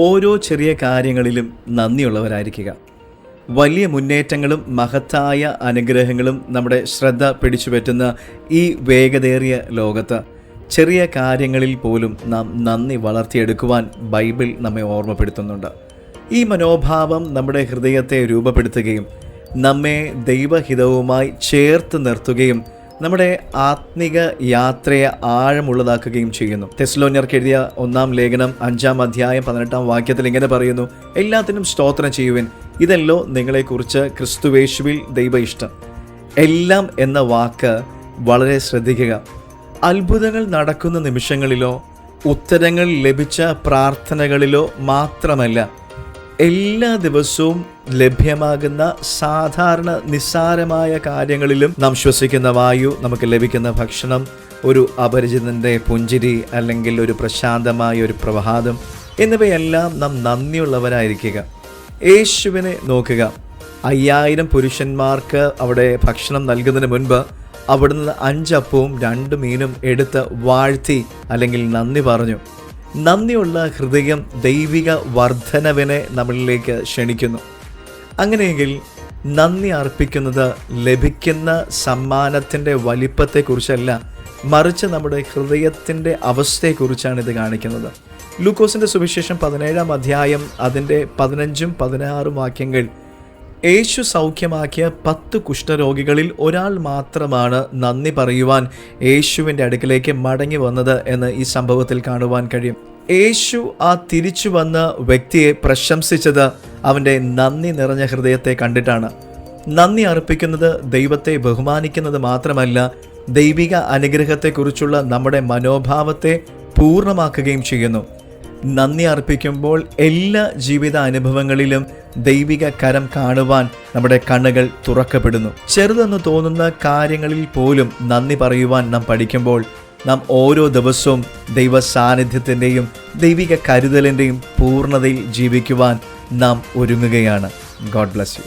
ഓരോ ചെറിയ കാര്യങ്ങളിലും നന്ദിയുള്ളവരായിരിക്കുക. വലിയ മുന്നേറ്റങ്ങളും മഹത്തായ അനുഗ്രഹങ്ങളും നമ്മുടെ ശ്രദ്ധ പിടിച്ചുപറ്റുന്ന ഈ വേഗതേറിയ ലോകത്ത് ചെറിയ കാര്യങ്ങളിൽ പോലും നാം നന്ദി വളർത്തിയെടുക്കുവാൻ ബൈബിൾ നമ്മെ ഓർമ്മപ്പെടുത്തുന്നുണ്ട്. ഈ മനോഭാവം നമ്മുടെ ഹൃദയത്തെ രൂപപ്പെടുത്തുകയും നമ്മെ ദൈവഹിതവുമായി ചേർത്ത് നിർത്തുകയും നമ്മുടെ ആത്മിക യാത്രയെ ആഴമുള്ളതാക്കുകയും ചെയ്യുന്നു. തെസ്സലോന്യർക്ക് എഴുതിയ 1-ാം ലേഖനം 5-ാം അധ്യായം 18-ാം വാക്യത്തിൽ ഇങ്ങനെ പറയുന്നു: എല്ലാത്തിനും സ്തോത്രം ചെയ്യുവിൻ, ഇതല്ലോ നിങ്ങളെക്കുറിച്ച് ക്രിസ്തുവേശുവിൽ ദൈവ ഇഷ്ടം. എല്ലാം എന്ന വാക്ക് വളരെ ശ്രദ്ധിക്കുക. അത്ഭുതങ്ങൾ നടക്കുന്ന നിമിഷങ്ങളിലോ ഉത്തരങ്ങൾ ലഭിച്ച പ്രാർത്ഥനകളിലോ മാത്രമല്ല, എല്ലാ ദിവസവും ലഭ്യമാകുന്ന സാധാരണ നിസ്സാരമായ കാര്യങ്ങളിലും നാം ശ്വസിക്കുന്ന വായു, നമുക്ക് ലഭിക്കുന്ന ഭക്ഷണം, ഒരു അപരിചിതൻ്റെ പുഞ്ചിരി, അല്ലെങ്കിൽ ഒരു പ്രശാന്തമായ ഒരു പ്രഭാതം എന്നിവയെല്ലാം നാം നന്ദിയുള്ളവരായിരിക്കുക. യേശുവിനെ നോക്കുക. 5000 പുരുഷന്മാർക്ക് അവിടെ ഭക്ഷണം നൽകുന്നതിന് മുൻപ് അവിടുന്ന് 5 അപ്പവും 2 മീനും എടുത്ത് വാഴ്ത്തി അല്ലെങ്കിൽ നന്ദി പറഞ്ഞു. നന്ദിയുള്ള ഹൃദയം ദൈവിക വർധനവിനെ നമ്മളിലേക്ക് ക്ഷണിക്കുന്നു. അങ്ങനെയെങ്കിൽ നന്ദി അർപ്പിക്കുന്നത് ലഭിക്കുന്ന സമ്മാനത്തിൻ്റെ വലിപ്പത്തെക്കുറിച്ചല്ല, മറിച്ച് നമ്മുടെ ഹൃദയത്തിൻ്റെ അവസ്ഥയെക്കുറിച്ചാണ് ഇത് കാണിക്കുന്നത്. ലൂക്കോസിൻ്റെ സുവിശേഷം 17-ാം അധ്യായം അതിൻ്റെ 15-ഉം 16-ഉം വാക്യങ്ങൾ, യേശു സൗഖ്യമാക്കിയ 10 കുഷ്ഠരോഗികളിൽ ഒരാൾ മാത്രമാണ് നന്ദി പറയുവാൻ യേശുവിൻ്റെ അടുക്കിലേക്ക് മടങ്ങി വന്നത് എന്ന് ഈ സംഭവത്തിൽ കാണുവാൻ കഴിയും. യേശു ആ തിരിച്ചു വന്ന വ്യക്തിയെ പ്രശംസിച്ചത് അവൻ്റെ നന്ദി നിറഞ്ഞ ഹൃദയത്തെ കണ്ടിട്ടാണ്. നന്ദി അർപ്പിക്കുന്നത് ദൈവത്തെ ബഹുമാനിക്കുന്നത് മാത്രമല്ല, ദൈവിക അനുഗ്രഹത്തെക്കുറിച്ചുള്ള നമ്മുടെ മനോഭാവത്തെ പൂർണ്ണമാക്കുകയും ചെയ്യുന്നു. നന്ദി അർപ്പിക്കുമ്പോൾ എല്ലാ ജീവിത അനുഭവങ്ങളിലും ദൈവിക കരം കാണുവാൻ നമ്മുടെ കണ്ണുകൾ തുറക്കപ്പെടുന്നു. ചെറുതെന്ന് തോന്നുന്ന കാര്യങ്ങളിൽ പോലും നന്ദി പറയുവാൻ നാം പഠിക്കുമ്പോൾ നാം ഓരോ ദിവസവും ദൈവ സാന്നിധ്യത്തിൻ്റെയും ദൈവിക കരുതലിൻ്റെയും പൂർണ്ണതയിൽ ജീവിക്കുവാൻ നാം ഒരുങ്ങുകയാണ്. God bless you.